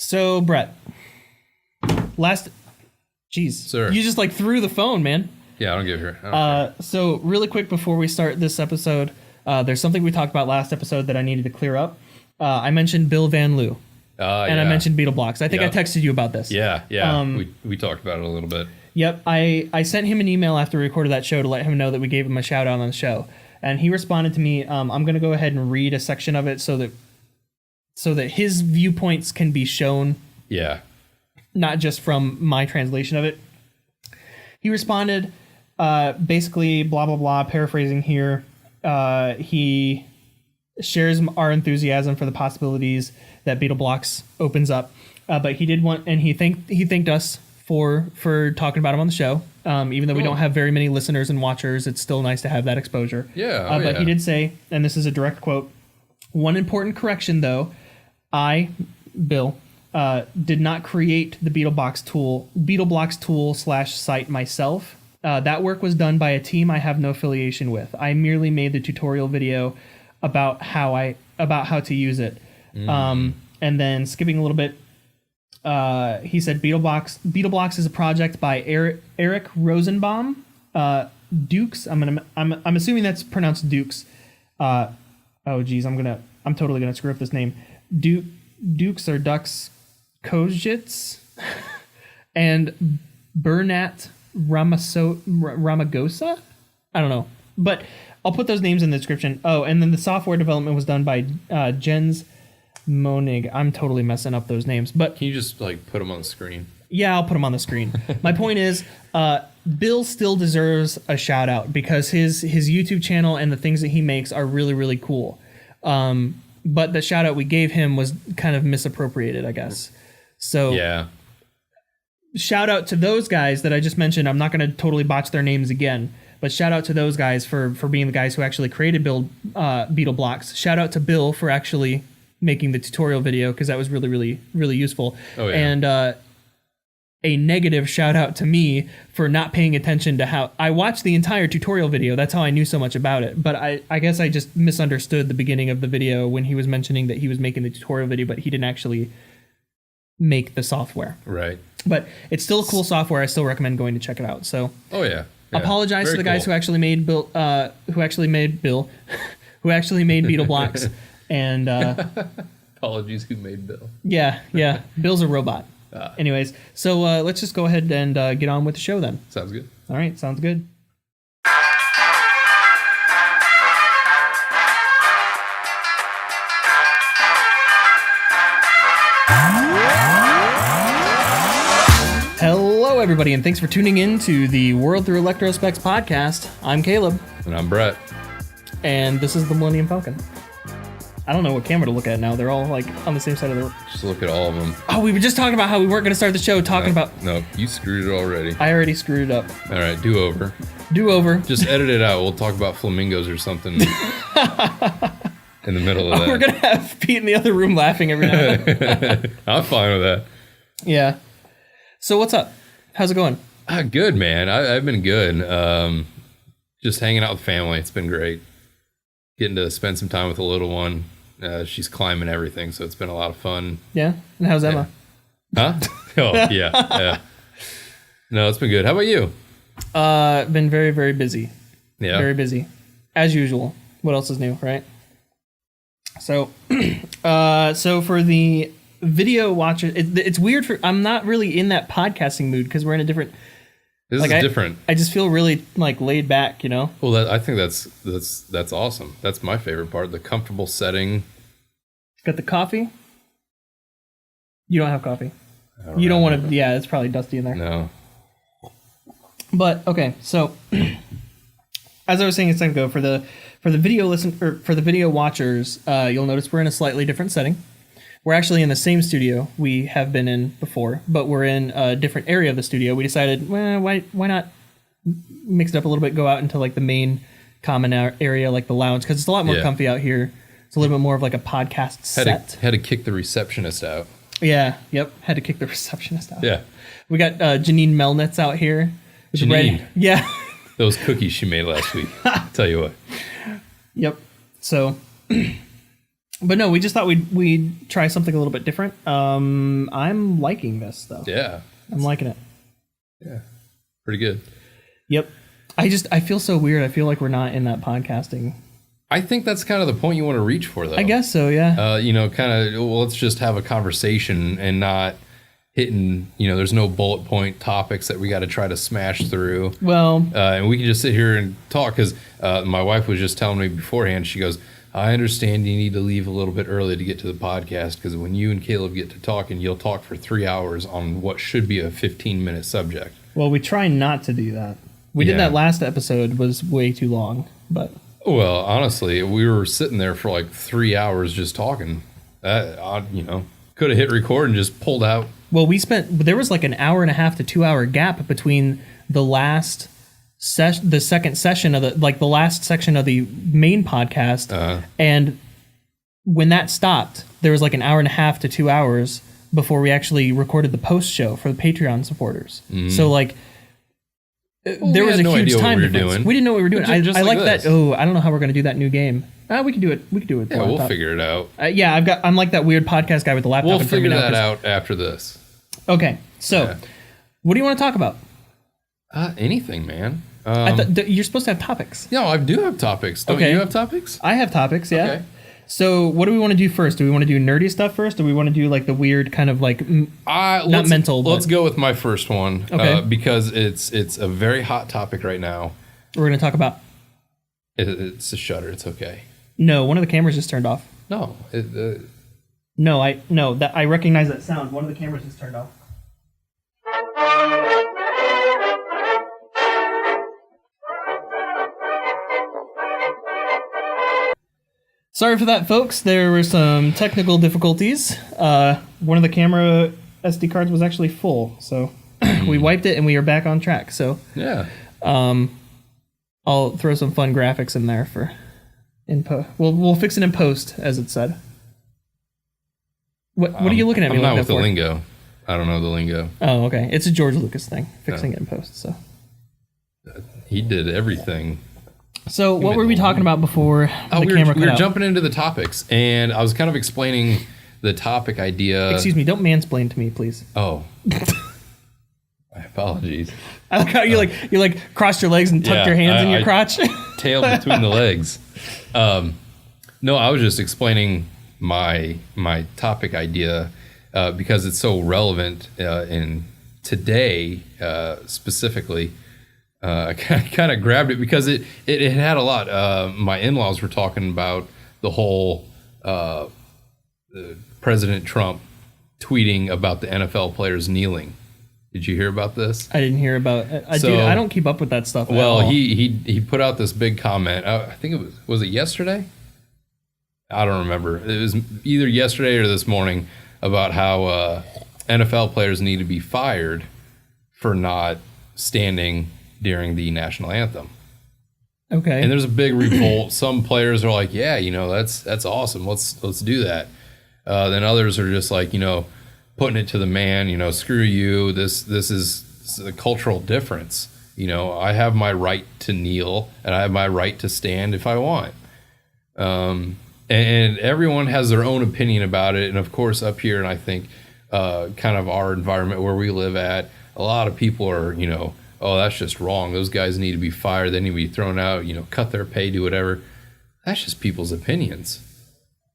So, Brett, jeez, Sir. You just like threw the phone, man. Yeah, I don't give a care. So really quick before we start this episode, there's something we talked about last episode that I needed to clear up. I mentioned Bill Van Loo, and I mentioned Beetle Blocks. I think I texted you about this. Yeah. We talked about it a little bit. Yep, I sent him an email after we recorded that show to let him know that we gave him a shout out on the show, and he responded to me. I'm going to go ahead and read a section of it so that his viewpoints can be shown. Yeah. Not just from my translation of it. He responded, basically, blah, blah, blah, paraphrasing here. He shares our enthusiasm for the possibilities that Beetle Blocks opens up. But he did want, and he thanked us for talking about him on the show. Even though we don't have very many listeners and watchers, it's still nice to have that exposure. Yeah. But he did say, and this is a direct quote, "One important correction, though. Bill, did not create the Beetle Blocks tool /site myself. That work was done by a team I have no affiliation with. I merely made the tutorial video about how to use it." And then skipping a little bit, he said Beetle Blocks is a project by Eric Rosenbaum, Dukes. I'm assuming that's pronounced Dukes. Oh geez, I'm totally gonna screw up this name. Dukes or Ducks Kozhitz and Bernat Ramagosa. I don't know, but I'll put those names in the description. Oh, and then the software development was done by Jens Monig. I'm totally messing up those names, but can you just like put them on the screen? Yeah, I'll put them on the screen. My point is, Bill still deserves a shout out because his YouTube channel and the things that he makes are really, really cool. But the shout out we gave him was kind of misappropriated, I guess. So yeah, shout out to those guys that I just mentioned. I'm not going to totally botch their names again, but shout out to those guys for being the guys who actually created Beetle Blocks. Shout out to Bill for actually making the tutorial video because that was really, really, really useful. Oh, yeah. And a negative shout out to me for not paying attention to how I watched the entire tutorial video. That's how I knew so much about it. But I guess I just misunderstood the beginning of the video when he was mentioning that he was making the tutorial video, but he didn't actually make the software. Right. But it's still a cool software. I still recommend going to check it out. So oh yeah. Apologize to the guys who actually made Bill, who actually made Beetle Blocks. And apologies who made Bill. Yeah. Bill's a robot. Anyways, so let's just go ahead and get on with the show then. Sounds good. All right, sounds good. Hello, everybody, and thanks for tuning in to the World Through Electrospecs podcast. I'm Caleb. And I'm Brett. And this is the Millennium Falcon. I don't know what camera to look at now. They're all like on the same side of the... Just look at all of them. Oh, we were just talking about how we weren't going to start the show talking about... No, you screwed it already. I already screwed it up. All right, do over. Just edit it out. We'll talk about flamingos or something in the middle of that. We're going to have Pete in the other room laughing every now and then. I'm fine with that. Yeah. So what's up? How's it going? Good, man. I've been good. Just hanging out with family. It's been great. Getting to spend some time with the little one. She's climbing everything, so it's been a lot of fun. Yeah? And how's Emma? Huh? Oh, yeah. No, it's been good. How about you? Been very, very busy. Yeah. Very busy. As usual. What else is new, right? So, so for the video watcher, it's weird I'm not really in that podcasting mood because we're in a different... This is different. I just feel really like laid back, you know? Well, I think that's awesome. That's my favorite part. The comfortable setting. Got the coffee? You don't have coffee. You don't want to... Yeah, it's probably dusty in there. No. But, okay, so... as I was saying a second ago, for the video watchers, you'll notice we're in a slightly different setting. We're actually in the same studio we have been in before, but we're in a different area of the studio. We decided, well, why not mix it up a little bit, go out into like the main common area, like the lounge, because it's a lot more comfy out here. It's a little bit more of like a podcast set. Had to kick the receptionist out. Yeah, yep. Had to kick the receptionist out. Yeah. We got Janine Melnitz out here. Janine. Yeah. Those cookies she made last week. Tell you what. Yep. So... But no, we just thought we'd try something a little bit different. I'm liking this though. Yeah. I'm liking it. Yeah. Pretty good. Yep. I feel so weird. I feel like we're not in that podcasting. I think that's kind of the point you want to reach for, though. I guess so, yeah. Kind of, well, let's just have a conversation and not hitting, there's no bullet point topics that we got to try to smash through. Well, and we can just sit here and talk because my wife was just telling me beforehand, she goes, I understand you need to leave a little bit early to get to the podcast because when you and Caleb get to talking, you'll talk for 3 hours on what should be a 15-minute subject. Well, we try not to do that. We did that last episode, was way too long, but... Well, honestly, we were sitting there for like 3 hours just talking. Could have hit record and just pulled out. Well, there was like an hour and a half to 2 hour gap between the last the second session of the last section of the main podcast, and when that stopped, there was like an hour and a half to 2 hours before we actually recorded the post show for the Patreon supporters. So like, there was a huge time difference. We didn't know what we were doing. I like that. Oh, I don't know how we're going to do that new game. We can do it. We can do it. Yeah, we'll figure it out. I'm like that weird podcast guy with the laptop. We'll figure that out after this. Okay, so what do you want to talk about? Anything, man. I thought you're supposed to have topics. No, I do have topics. Don't you have topics? I have topics, yeah. Okay. So what do we want to do first? Do we want to do nerdy stuff first? Or do we want to do like the weird kind of like not mental? Let's go with my first one, because it's a very hot topic right now. We're going to talk about... It's a shutter. It's okay. No, one of the cameras just turned off. No. I recognize that sound. One of the cameras just turned off. Sorry for that, folks. There were some technical difficulties. One of the camera SD cards was actually full, so we wiped it and we are back on track. So yeah, I'll throw some fun graphics in there for input. We'll fix it in post, as it said. What are you looking at me I'm like not that with for? The lingo. I don't know the lingo. Oh, okay. It's a George Lucas thing, fixing it in post. So he did everything. So what were we talking about before the camera cut out? We were jumping into the topics, and I was kind of explaining the topic idea. Excuse me, don't mansplain to me, please. Oh. My apologies. I like how you crossed your legs and tucked your hands in your crotch. Tail between the legs. No, I was just explaining my topic idea because it's so relevant in today specifically. I kind of grabbed it because it had a lot. My in-laws were talking about the whole President Trump tweeting about the NFL players kneeling. Did you hear about this? I didn't hear about it. I don't keep up with that stuff. Well, he put out this big comment. I think was it yesterday? I don't remember. It was either yesterday or this morning about how NFL players need to be fired for not standing during the national anthem. Okay. And there's a big revolt. Some players are like, yeah, that's awesome. Let's do that. Then others are just like, putting it to the man, screw you. This is a cultural difference. I have my right to kneel and I have my right to stand if I want. And everyone has their own opinion about it. And of course up here, and I think kind of our environment where we live at, a lot of people are, oh, that's just wrong. Those guys need to be fired. They need to be thrown out, cut their pay, do whatever. That's just people's opinions.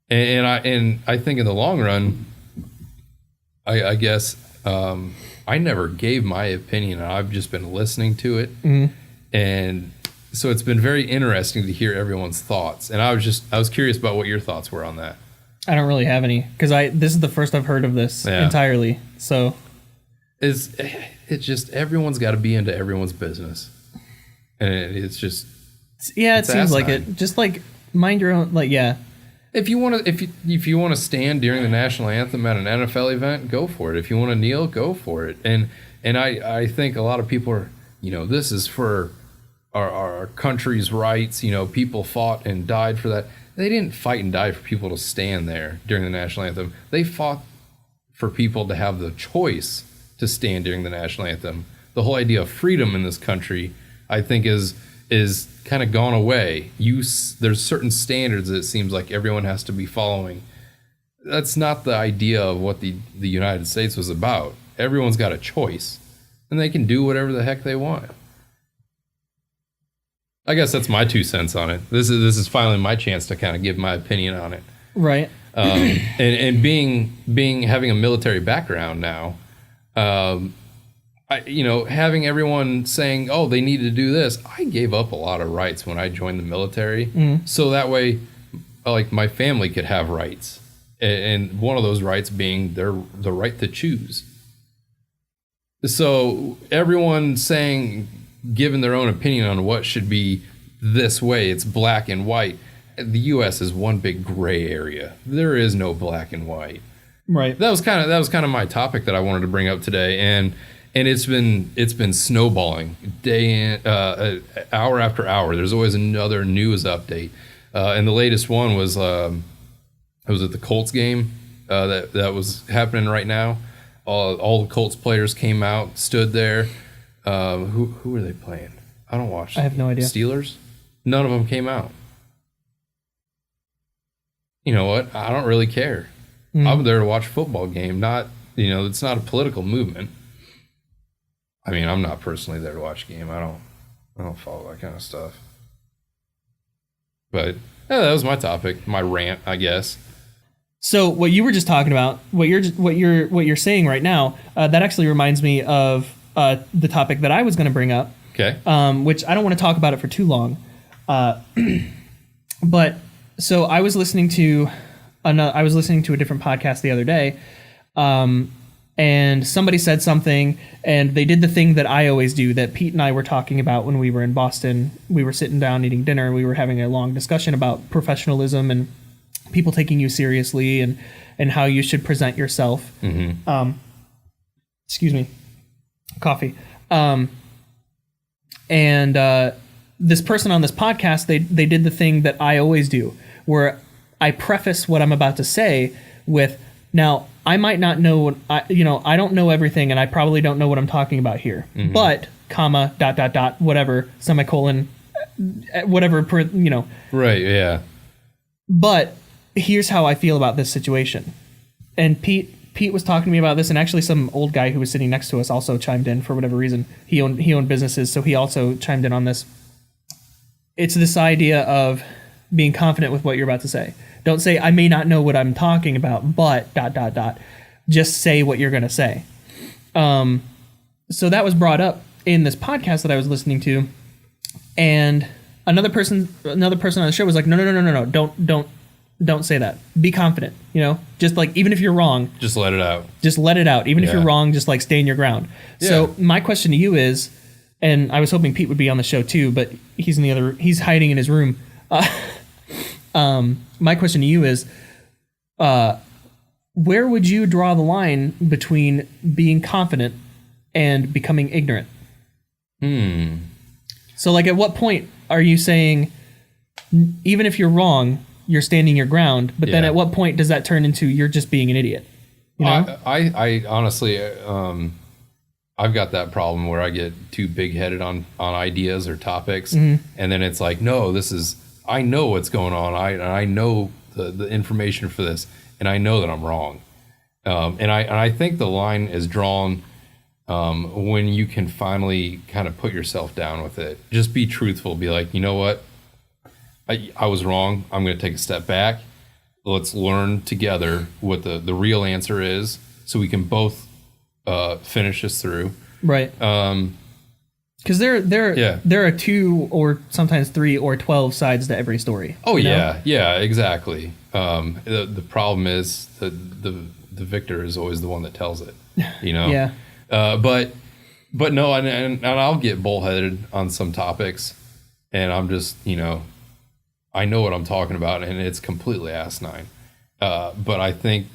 And I think in the long run, I guess I never gave my opinion. I've just been listening to it. Mm-hmm. And so it's been very interesting to hear everyone's thoughts. And I was curious about what your thoughts were on that. I don't really have any because this is the first I've heard of this entirely. So it's just everyone's got to be into everyone's business, and it seems like it. Just like mind your own. If you want to stand during the national anthem at an NFL event, go for it. If you want to kneel, go for it. And I think a lot of people are this is for our country's rights. People fought and died for that. They didn't fight and die for people to stand there during the national anthem. They fought for people to have the choice to stand during the national anthem. The whole idea of freedom in this country, I think, is is kind of gone away. There's certain standards that it seems like everyone has to be following. That's not the idea of what the United States was about. Everyone's got a choice, and they can do whatever the heck they want. I guess that's my 2 cents on it. This is finally my chance to kind of give my opinion on it. Right. And having a military background now, having everyone saying, oh, they need to do this. I gave up a lot of rights when I joined the military. So that way, like, my family could have rights. And one of those rights being the right to choose. So everyone saying, giving their own opinion on what should be this way, it's black and white. The U.S. is one big gray area. There is no black and white. Right. That was kind of my topic that I wanted to bring up today, and it's been snowballing day in, hour after hour. There's always another news update, and the latest one was at the Colts game that was happening right now. All the Colts players came out, stood there. Who were they playing? I don't watch. I have no idea. Steelers? None of them came out. You know what? I don't really care. I'm there to watch a football game. Not, it's not a political movement. I mean, I'm not personally there to watch a game. I don't follow that kind of stuff. But yeah, that was my topic, my rant, I guess. So what you were just talking about, what you're saying right now, that actually reminds me of the topic that I was going to bring up. Okay. Which I don't want to talk about it for too long. But so I was listening to a different podcast the other day, and somebody said something, and they did the thing that I always do, that Pete and I were talking about when we were in Boston. We were sitting down eating dinner, and we were having a long discussion about professionalism and people taking you seriously and how you should present yourself. Excuse me. Coffee. And this person on this podcast, they did the thing that I always do, where I preface what I'm about to say with, now, I might not know, I don't know everything, and I probably don't know what I'm talking about here, but, comma, ... whatever, semicolon, whatever, Right, yeah. But here's how I feel about this situation. And Pete was talking to me about this, and actually some old guy who was sitting next to us also chimed in for whatever reason. He owned businesses, so he also chimed in on this. It's this idea of being confident with what you're about to say. Don't say, I may not know what I'm talking about, but ... Just say what you're going to say. So that was brought up in this podcast that I was listening to, and another person on the show was like, no, don't say that. Be confident, just like, even if you're wrong, just let it out. Even if you're wrong, just like stay in your ground. Yeah. So my question to you is, and I was hoping Pete would be on the show too, but he's hiding in his room. My question to you is, where would you draw the line between being confident and becoming ignorant? So like, at what point are you saying, even if you're wrong, you're standing your ground, but then at what point does that turn into you're just being an idiot? I honestly, I've got that problem where I get too big-headed on ideas or topics, and then it's like, no, I know what's going on. I know the information for this, and I know that I'm wrong. And I think the line is drawn when you can finally kind of put yourself down with it. Just be truthful. Be like, you know what? I was wrong. I'm going to take a step back. Let's learn together what the real answer is, so we can both finish this through. Right. Because there are 2 or sometimes 3 or 12 sides to every story. Oh yeah, exactly. The problem is the victor is always the one that tells it. Yeah. But no, and I'll get bullheaded on some topics, and I'm just I know what I'm talking about, and it's completely asinine. But I think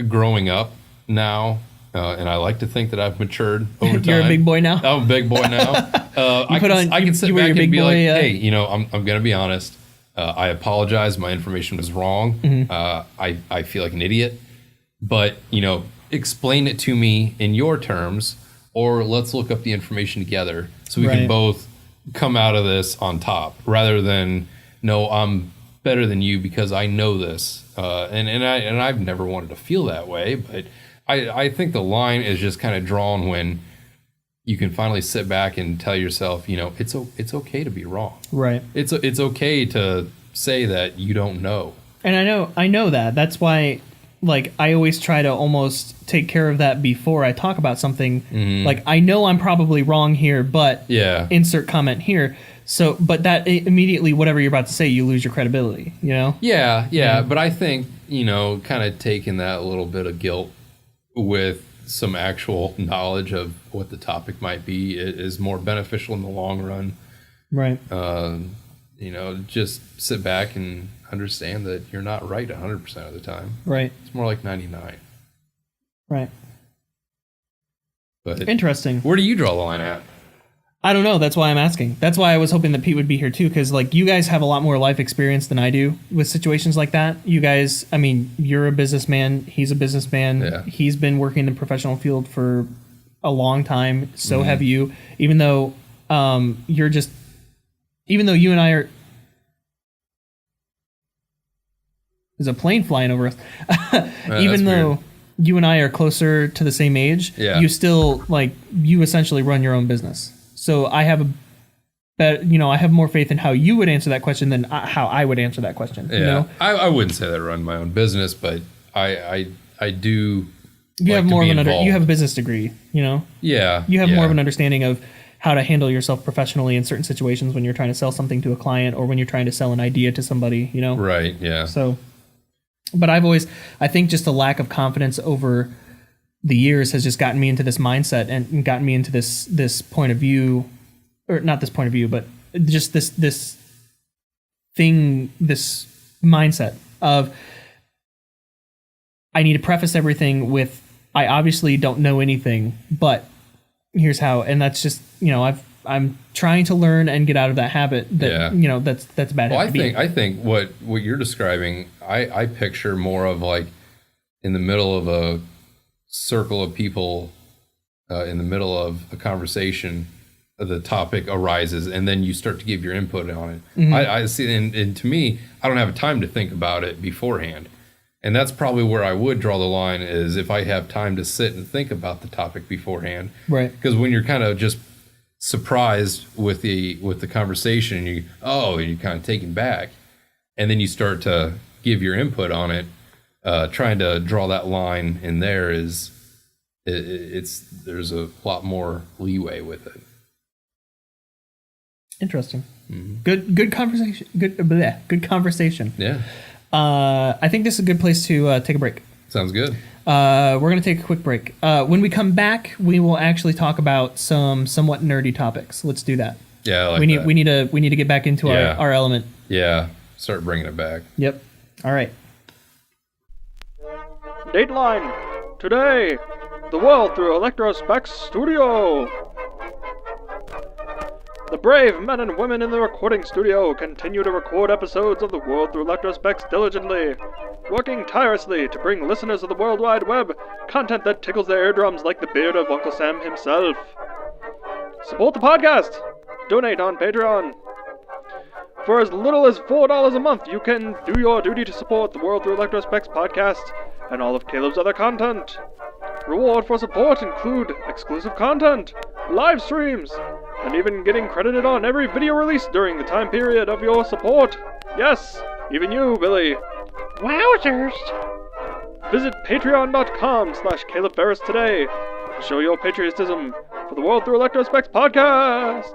growing up now, and I like to think that I've matured over time. You're a big boy now? I'm a big boy now. I can sit back and be like, hey, I'm going to be honest. I apologize. My information was wrong. I feel like an idiot. But, explain it to me in your terms, or let's look up the information together so we can both come out of this on top, rather than, no, I'm better than you because I know this. And I've never wanted to feel that way, but I think the line is just kind of drawn when you can finally sit back and tell yourself, it's okay to be wrong. Right. It's okay to say that you don't know. And I know that. That's why, like, I always try to almost take care of that before I talk about something. Mm-hmm. Like, I know I'm probably wrong here, but insert comment here. So, but that immediately, whatever you're about to say, you lose your credibility, Yeah. But I think, kind of taking that little bit of guilt with some actual knowledge of what the topic might be is more beneficial in the long run. Right. Just sit back and understand that you're not right 100% of the time. Right. It's more like 99. Right. But interesting. Where do you draw the line at? I don't know. That's why I'm asking. That's why I was hoping that Pete would be here too, because like you guys have a lot more life experience than I do with situations like that. You guys, I mean, you're a businessman. He's a businessman. Yeah. He's been working in the professional field for a long time. So have you. Even though even though you and I are. There's a plane flying over us. Even though weird. You and I are closer to the same age, you still you essentially run your own business. So I have I have more faith in how you would answer that question than how I would answer that question. Yeah, I wouldn't say that I run my own business, but I do. You have more of you have a business degree, Yeah. You have more of an understanding of how to handle yourself professionally in certain situations when you're trying to sell something to a client or when you're trying to sell an idea to somebody, Right. Yeah. So, but I think just a lack of confidence over the years has just gotten me into this mindset and gotten me into this point of view, or not this point of view, but just this mindset of I need to preface everything with I obviously don't know anything, but here's how. And that's just I'm trying to learn and get out of that habit. That's a bad habit. I think what you're describing, I picture more of like in the middle of a circle of people, in the middle of a conversation, the topic arises, and then you start to give your input on it. Mm-hmm. I see, and to me, I don't have time to think about it beforehand. And that's probably where I would draw the line, is if I have time to sit and think about the topic beforehand. Right. Because when you're kind of just surprised with the conversation, and you're kind of taken back, and then you start to give your input on it, trying to draw that line in there there's a lot more leeway with it. Interesting. Mm-hmm. Good conversation. Good conversation. Yeah. I think this is a good place to take a break. Sounds good. We're going to take a quick break. When we come back, we will actually talk about some somewhat nerdy topics. Let's do that. Yeah, I like that. We need to get back into our element. Yeah, start bringing it back. Yep. All right. Dateline. Today, the world through Electrospecs Studio. The brave men and women in the recording studio continue to record episodes of the world through Electrospecs diligently, working tirelessly to bring listeners of the World Wide Web content that tickles their eardrums like the beard of Uncle Sam himself. Support the podcast. Donate on Patreon. For as little as $4 a month, you can do your duty to support the World Through Electrospecs podcast and all of Caleb's other content. Reward for support include exclusive content, live streams, and even getting credited on every video release during the time period of your support. Yes, even you, Billy. Wowzers! Visit patreon.com/Caleb Ferris today to show your patriotism for the World Through Electrospecs podcast.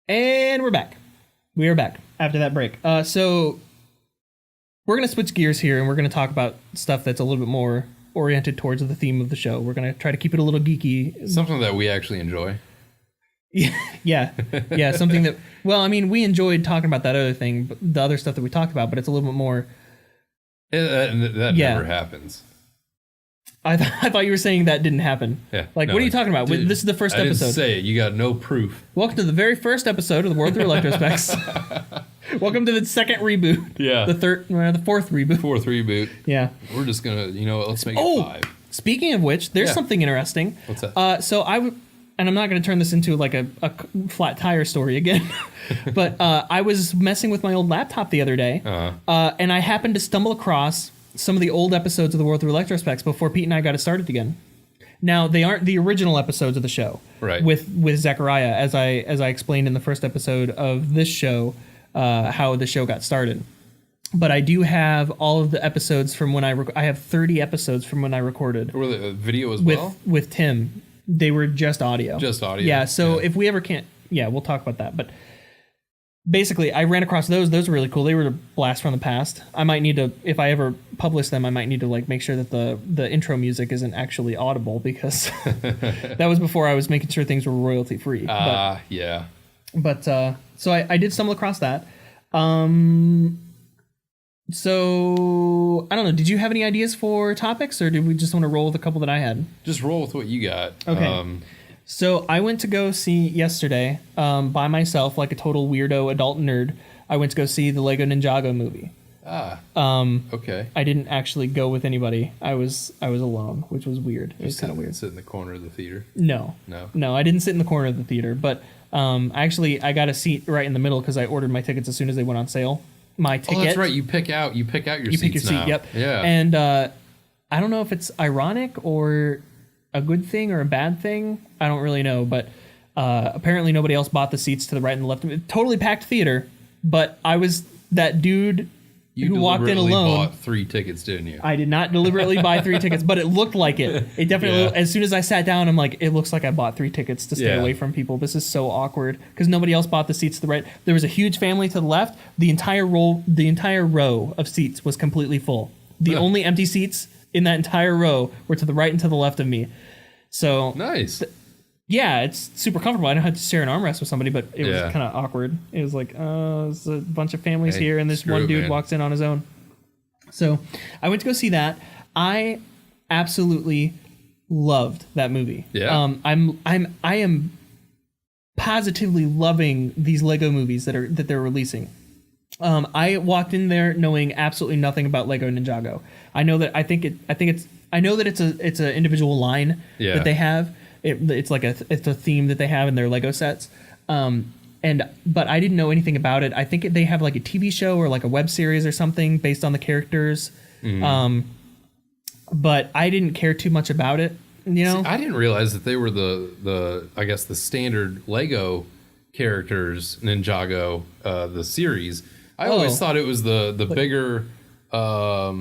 And we're back. We are back after that break. So we're going to switch gears here, and we're going to talk about stuff that's a little bit more oriented towards the theme of the show. We're going to try to keep it a little geeky. Something that we actually enjoy. Yeah, something that, well, I mean, we enjoyed talking about that other thing, the other stuff that we talked about, but it's a little bit more. That never happens. I thought you were saying that didn't happen. Yeah. Like, what are you talking about? This is the first episode. I didn't say it. You got no proof. Welcome to the very first episode of the World Through Electrospecs. Welcome to the second reboot. Yeah. The fourth reboot. Fourth reboot. Yeah. We're just gonna, let's make it 5. Speaking of which, there's something interesting. What's that? And I'm not going to turn this into like a flat tire story again, but I was messing with my old laptop the other day, and I happened to stumble across some of the old episodes of the World Through Electrospecs before Pete and I got it started again. Now, they aren't the original episodes of the show, right? With Zechariah, as I explained in the first episode of this show, how the show got started. But I do have all of the episodes from when I have 30 episodes from when I recorded. Were the video as well? With Tim. They were just audio. Just audio. Yeah, so if we ever can't... Yeah, we'll talk about that. But basically, I ran across those. Those were really cool. They were a blast from the past. I might need to... If I ever publish them, I might need to make sure that the intro music isn't actually audible, because that was before I was making sure things were royalty-free. Yeah. But, so I did stumble across that. So, I don't know. Did you have any ideas for topics, or did we just want to roll with a couple that I had? Just roll with what you got. Okay. So, I went to go see yesterday, by myself, like a total weirdo adult nerd. I went to go see the Lego Ninjago movie. Okay. I didn't actually go with anybody. I was alone, which was weird. It was kind of weird. Sit in the corner of the theater? No, I didn't sit in the corner of the theater, but I got a seat right in the middle because I ordered my tickets as soon as they went on sale. My ticket. Oh, that's right. You pick out your seats pick your seat. now. Yep. Yeah. And I don't know if it's ironic or a good thing or a bad thing. I don't really know, but apparently nobody else bought the seats to the right and the left. Totally packed theater, but I was that dude who walked in alone. You bought 3 tickets, didn't you? I did not deliberately buy 3 tickets, but it looked like it. It definitely. As soon as I sat down, I'm like, it looks like I bought 3 tickets to stay away from people. This is so awkward because nobody else bought the seats to the right. There was a huge family to the left. The entire row of seats was completely full. The only empty seats in that entire row were to the right and to the left of me. So nice. Yeah, it's super comfortable. I don't have to share an armrest with somebody, but it was kind of awkward. It was like, there's a bunch of families here, and this one dude walks in on his own. So I went to go see that. I absolutely loved that movie. Yeah. I am positively loving these Lego movies that they're releasing. I walked in there knowing absolutely nothing about Lego Ninjago. I know that it's an individual line that they have. It's a theme that they have in their Lego sets. But I didn't know anything about it. I think they have like a TV show or like a web series or something based on the characters. Mm-hmm. But I didn't care too much about it. See, I didn't realize that they were the I guess the standard Lego characters Ninjago, the series. I always thought it was the bigger, I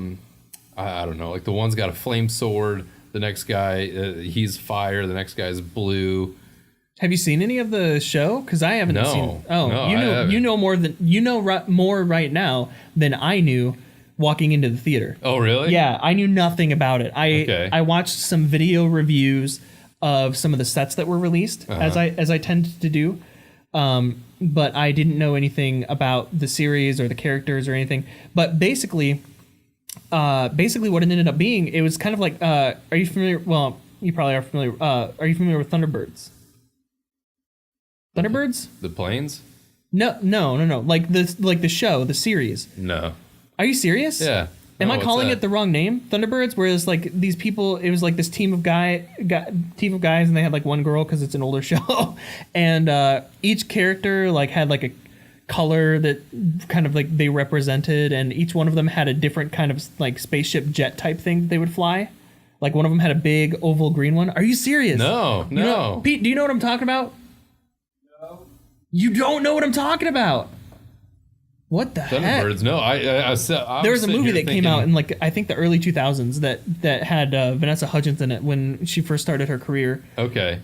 don't know, like the one's got a flame sword. The next guy, he's fire. The next guy's blue. Have you seen any of the show? Because I haven't seen. Oh, no, you know more right now than I knew walking into the theater. Oh, really? Yeah, I knew nothing about it. I watched some video reviews of some of the sets that were released, as I tend to do. But I didn't know anything about the series or the characters or anything. But basically what it ended up being, it was kind of like, are you familiar? Well, you probably are familiar. Are you familiar with Thunderbirds? Thunderbirds? The planes? No. Like the show, the series. No. Are you serious? Yeah. Am I calling it the wrong name? Thunderbirds? Whereas like these people, it was like this team of guys, and they had like one girl because it's an older show, and each character like had like a color that kind of like they represented, and each one of them had a different kind of like spaceship jet type thing that they would fly. Like one of them had a big oval green one. Are you serious? No. Pete, do you know what I'm talking about? No. You don't know what I'm talking about? What the Thunderbirds? heck? No, I said there was a movie that came out in like I think the early 2000s that had Vanessa Hudgens in it when she first started her career. Okay.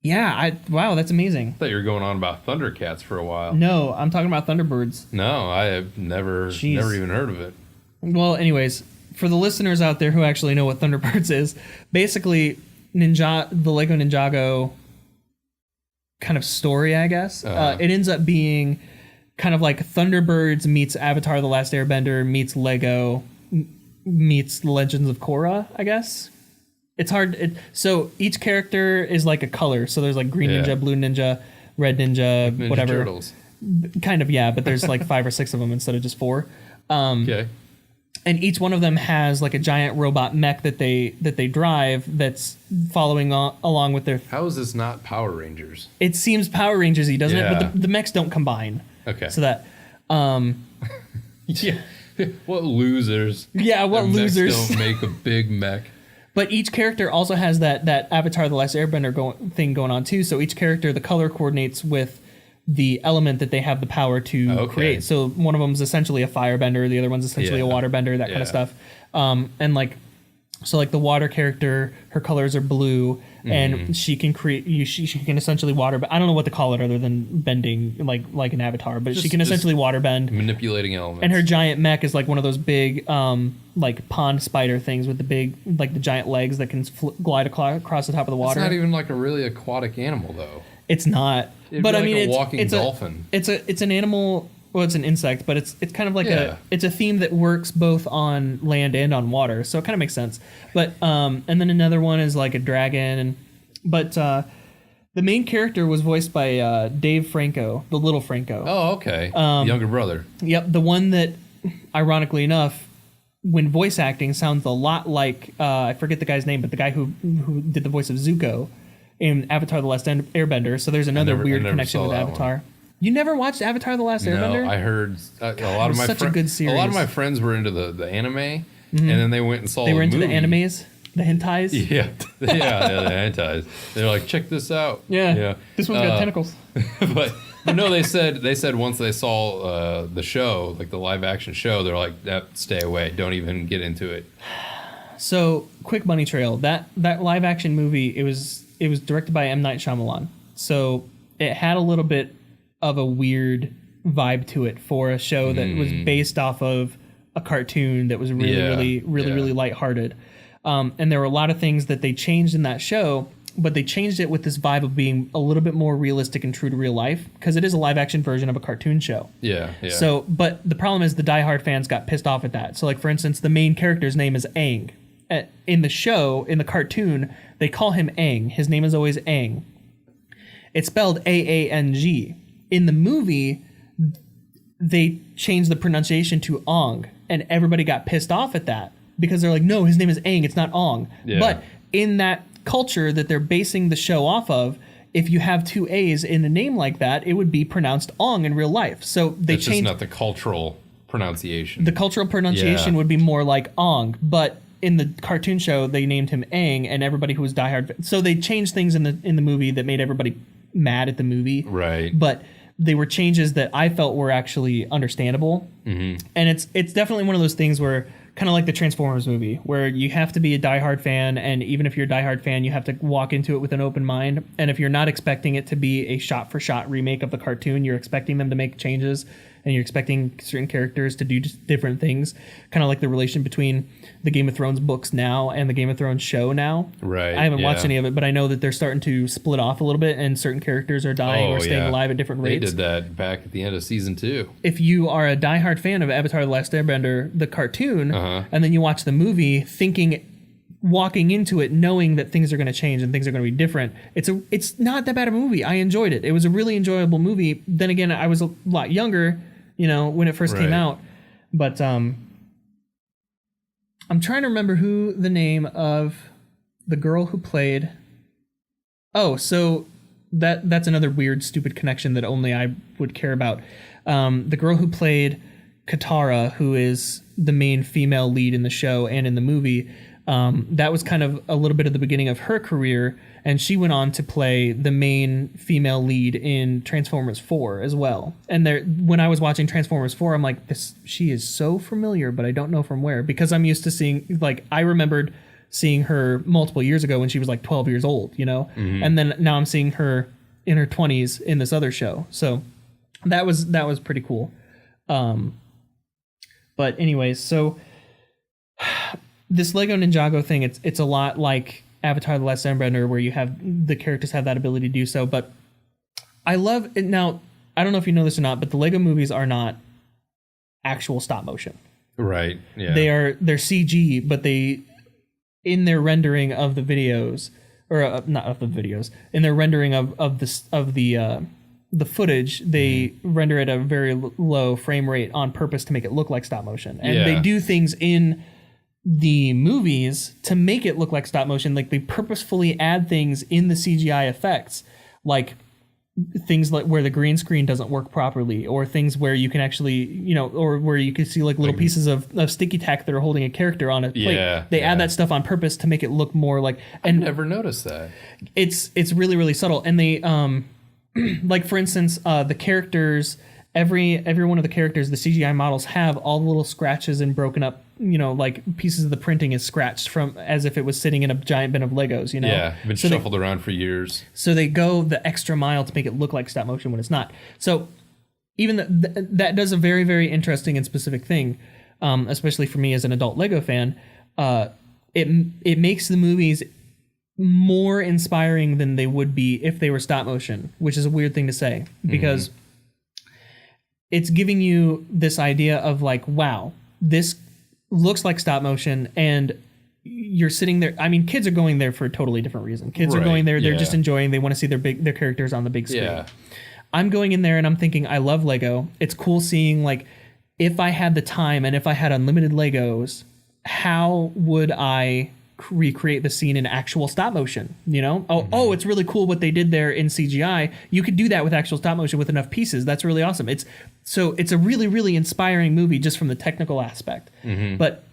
Yeah, wow, that's amazing. I thought you were going on about Thundercats for a while. No, I'm talking about Thunderbirds. No, I have never even heard of it. Well, anyways, for the listeners out there who actually know what Thunderbirds is, basically the Lego Ninjago kind of story, I guess. It ends up being kind of like Thunderbirds meets Avatar: The Last Airbender meets Lego meets Legends of Korra, I guess. It's hard. So each character is like a color. So there's like green ninja, blue ninja, red ninja, Ninja whatever. Turtles. kind of, yeah, but there's like 5 or 6 of them instead of just 4. Okay. And each one of them has like a giant robot mech that they drive that's following along with their. How is this not Power Rangers? It seems Power Rangers-y, doesn't it? Yeah. But the mechs don't combine. Okay. So that. Yeah. What losers? Yeah, what Their mechs losers? don't make a big mech. But each character also has that Avatar: The Last Airbender thing going on too. So each character, the color coordinates with the element that they have the power to create. So one of them is essentially a firebender, the other one's essentially a waterbender, that kind of stuff. And like, so like the water character, her colors are blue, and she can create. She can essentially water. But I don't know what to call it other than bending, like an avatar. But she can essentially water bend, manipulating elements. And her giant mech is like one of those big, like pond spider things with the big, like the giant legs that can glide across the top of the water. It's not even like a really aquatic animal though. It's not. It'd but be I like mean, a walking dolphin. It's an animal. Well, it's an insect, but it's kind of like it's a theme that works both on land and on water, so it kind of makes sense. But and then another one is like a dragon, but the main character was voiced by Dave Franco, the little Franco. Oh, okay. Younger brother. Yep, the one that, ironically enough, when voice acting sounds a lot like I forget the guy's name, but the guy who did the voice of Zuko in Avatar: The Last Airbender. So there's another weird connection with Avatar. You never watched Avatar: The Last Airbender? No, I heard a lot of my such a good series. A lot of my friends were into the anime, and then they went and saw. They were into movie. the animes, the hentais. Yeah, the hentais. They're like, check this out. Yeah. This one's got tentacles. but no, they said once they saw the show, like the live action show, they're like, stay away, don't even get into it. So, quick money trail. That live action movie, it was directed by M. Night Shyamalan. So it had a little bit of a weird vibe to it for a show that was based off of a cartoon that was really lighthearted. And there were a lot of things that they changed in that show, but they changed it with this vibe of being a little bit more realistic and true to real life, because it is a live action version of a cartoon show. Yeah. So, but the problem is the diehard fans got pissed off at that. So like, for instance, the main character's name is Aang. In the show, in the cartoon, they call him Aang. His name is always Aang. It's spelled Aang. In the movie, they changed the pronunciation to Ong, and everybody got pissed off at that because they're like, no, his name is Aang, it's not Ong. Yeah. But in that culture that they're basing the show off of, if you have 2 A's in a name like that, it would be pronounced Ong in real life. So they changed. It's just not the cultural pronunciation. The cultural pronunciation would be more like Ong, but in the cartoon show, they named him Aang, and everybody who was diehard. So they changed things in the movie that made everybody mad at the movie. Right. But they were changes that I felt were actually understandable. Mm-hmm. And it's definitely one of those things where, kind of like the Transformers movie, where you have to be a diehard fan, and even if you're a diehard fan, you have to walk into it with an open mind. And if you're not expecting it to be a shot-for-shot remake of the cartoon, you're expecting them to make changes, and you're expecting certain characters to do just different things, kind of like the relation between the Game of Thrones books now and the Game of Thrones show now. Right. I haven't watched any of it, but I know that they're starting to split off a little bit, and certain characters are dying or staying alive at different rates. They did that back at the end of season 2. If you are a diehard fan of Avatar: The Last Airbender, the cartoon, and then you watch the movie walking into it knowing that things are going to change and things are going to be different, it's not that bad a movie. I enjoyed it. It was a really enjoyable movie. Then again, I was a lot younger, when it first came out. But I'm trying to remember who the name of the girl who played. Oh, so that's another weird, stupid connection that only I would care about. The girl who played Katara, who is the main female lead in the show and in the movie, that was kind of a little bit of the beginning of her career, and she went on to play the main female lead in Transformers 4 as well. And when I was watching Transformers 4, I'm like, she is so familiar, but I don't know from where, because I'm used to seeing, I remembered seeing her multiple years ago when she was 12 years old, and then now I'm seeing her in her 20s in this other show. So that was pretty cool. But anyways, so this Lego Ninjago thing, it's a lot like Avatar: The Last Airbender, where you have the characters have that ability to do so. But I love it. Now, I don't know if you know this or not, but the Lego movies are not actual stop motion. Right. Yeah. They're CG, but in their rendering of the videos, or not of the videos, in their rendering of the the footage, they render at a very low frame rate on purpose to make it look like stop motion. And they do things in the movies to make it look like stop motion. Like they purposefully add things in the CGI effects, like things like where the green screen doesn't work properly, or things where you can actually, or where you can see like little pieces of sticky tack that are holding a character on a plate. They add that stuff on purpose to make it look more like. And I've never noticed that. It's really, really subtle. And they, like for instance, the characters, every one of the characters, the CGI models have all the little scratches and broken up, like pieces of the printing is scratched from as if it was sitting in a giant bin of Legos, Yeah, been shuffled around for years. So they go the extra mile to make it look like stop motion when it's not. So even that does a very, very interesting and specific thing, especially for me as an adult Lego fan. It makes the movies more inspiring than they would be if they were stop motion, which is a weird thing to say, because it's giving you this idea of like, wow, this looks like stop motion, and you're sitting there. I mean, kids are going there for a totally different reason. Kids are going there, they're just enjoying, they want to see their characters on the big screen. Yeah. I'm going in there and I'm thinking, I love Lego. It's cool seeing, like, if I had the time and if I had unlimited Legos, how would I recreate the scene in actual stop motion? Oh, it's really cool what they did there in CGI. You could do that with actual stop motion with enough pieces. That's really awesome. It's a really, really inspiring movie just from the technical aspect. But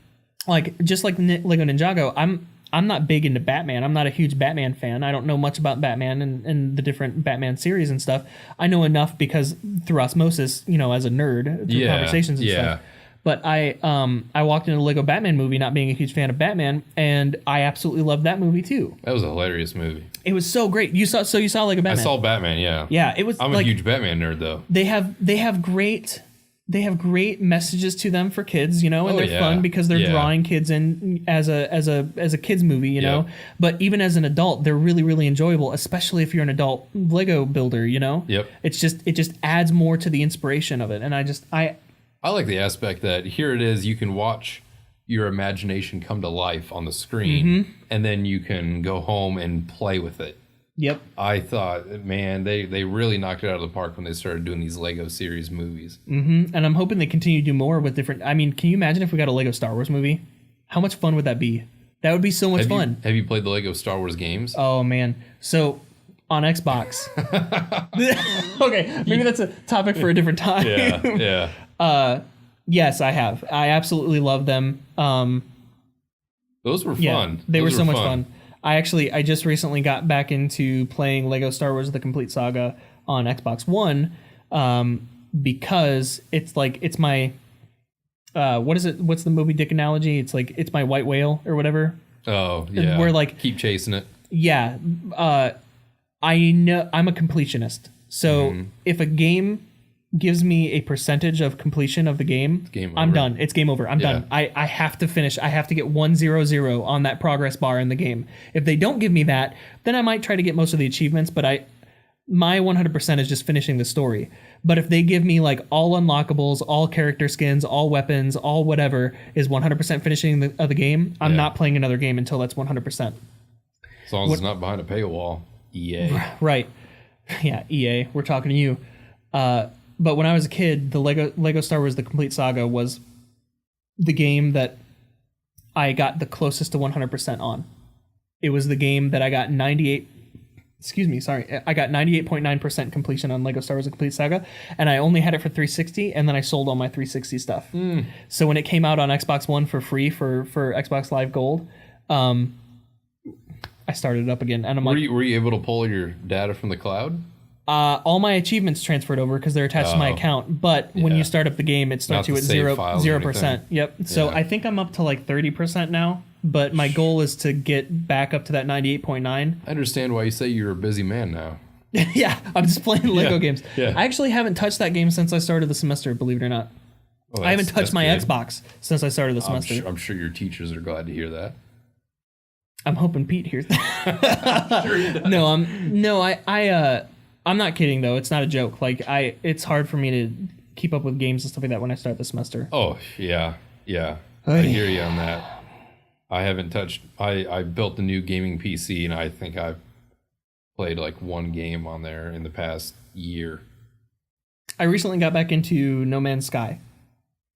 like, just like Lego Ninjago, I'm not big into Batman. I'm not a huge Batman fan. I don't know much about Batman and the different Batman series and stuff. I know enough because through osmosis, as a nerd, through conversations and stuff. But I walked into a Lego Batman movie not being a huge fan of Batman, and I absolutely loved that movie too. That was a hilarious movie. It was so great. You saw Lego Batman? I saw Batman, yeah. Yeah, it was. I'm a huge Batman nerd though. They have great messages to them for kids, and they're fun because they're drawing kids in as a kids movie, know. But even as an adult, they're really, really enjoyable, especially if you're an adult Lego builder, Yep. It just adds more to the inspiration of it, and I like the aspect that here it is, you can watch your imagination come to life on the screen, and then you can go home and play with it. Yep. I thought, man, they really knocked it out of the park when they started doing these Lego series movies. And I'm hoping they continue to do more with different. I mean, can you imagine if we got a Lego Star Wars movie? How much fun would that be? That would be so much fun. Have you played the Lego Star Wars games? Oh, man. So on Xbox. Okay, maybe that's a topic for a different time. Yeah. Yes, I have. I absolutely love them. Those were fun. Yeah, they were so much fun. I just recently got back into playing Lego Star Wars: The Complete Saga on Xbox One, because it's my what is it? What's the Moby Dick analogy? It's like it's my white whale or whatever. Oh yeah. We're like keep chasing it. Yeah. I know I'm a completionist. So if a game gives me a percentage of completion of the game, I'm done. It's game over. I'm done. I have to finish. I have to get 100 on that progress bar in the game. If they don't give me that, then I might try to get most of the achievements, but my 100% is just finishing the story. But if they give me like all unlockables, all character skins, all weapons, all whatever is 100% finishing the game, I'm not playing another game until that's 100%. As long as it's not behind a paywall. EA. Right. Yeah, EA. We're talking to you. But when I was a kid, the Lego Star Wars: The Complete Saga was the game that I got the closest to 100% on. It was the game that I got 98.9% completion on Lego Star Wars: The Complete Saga, and I only had it for 360, and then I sold all my 360 stuff. So when it came out on Xbox One for free for Xbox Live Gold, I started it up again, and were you able to pull your data from the cloud? All my achievements transferred over because they're attached to my account. But when you start up the game, it starts you at 0%. Yep. So I think I'm up to like 30% now. But my goal is to get back up to that 98.9. I understand why you say you're a busy man now. Yeah, I'm just playing Lego games. Yeah. I actually haven't touched that game since I started the semester, believe it or not. I haven't touched my Xbox since I stared the semester. I'm sure your teachers are glad to hear that. I'm hoping Pete hears that. I'm sure he does. I'm not kidding though. It's not a joke. Like it's hard for me to keep up with games and stuff like that when I start the semester. Oh yeah. I hear you on that. I haven't touched. I built a new gaming PC and I think I've played like one game on there in the past year. I recently got back into No Man's Sky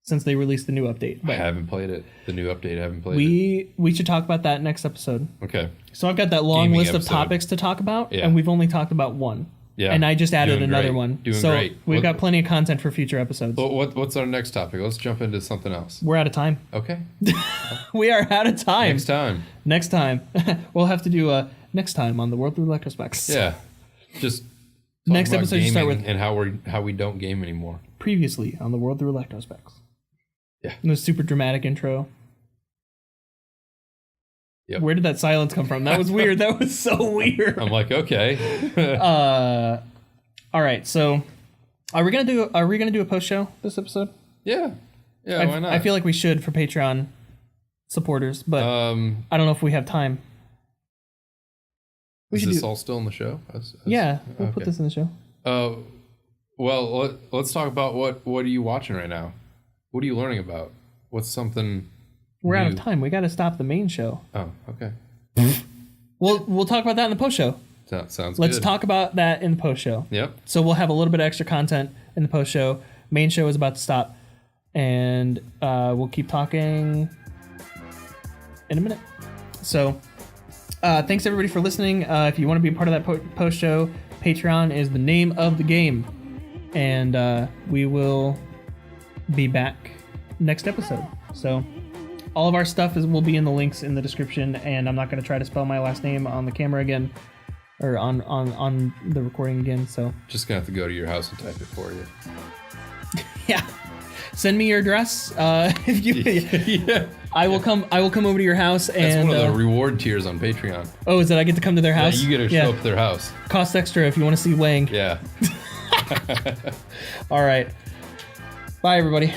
since they released the new update. I But haven't played it. The new update, I haven't played it. we should talk about that next episode. Okay. So I've got that long Gaming list episode. of topics to talk about, Yeah. and we've only talked about one. Yeah. And I just added Doing another great. one. Doing so great. we've What- got plenty of content for future episodes. What's our next topic? Let's jump into something else. We're out of time. Okay. We are out of time. Next time. Next time. We'll have to do a next time on the World Through Electrospecs. Yeah. Just talk Next about episode you start gaming with- and how we don't game anymore. Previously on the World Through Electrospecs. Yeah. And the super dramatic intro. Yep. Where did that silence come from? That was weird. That was so weird. I'm like, okay. All right. So, are we gonna do a post show this episode? Yeah. Yeah, why not? I feel like we should for Patreon supporters, but I don't know if we have time. We is should this do. all still in the show? Yeah, we'll put okay. this in the show. Well, let's talk about what are you watching right now? What are you learning about? What's something We're out of new? time. We got to stop the main show. Oh, okay. We'll talk about that in the post show. Sounds Let's good. talk about that in the post show. Yep. So we'll have a little bit of extra content in the post show. Main show is about to stop, and we'll keep talking in a minute. So thanks everybody for listening. If you want to be a part of that post show, Patreon is the name of the game, and we will be back next episode. So all of our stuff will be in the links in the description, and I'm not going to try to spell my last name on the camera again, or on the recording again. So Just gonna have to go to your house and type it for you. yeah, send me your address. If you, Yeah. I will come over to your house. That's And one of the reward tiers on Patreon. oh, is that I get to come to their Yeah, house? you get to show up at their house. Cost extra if you want to see Wang. Yeah. All right. Bye, everybody.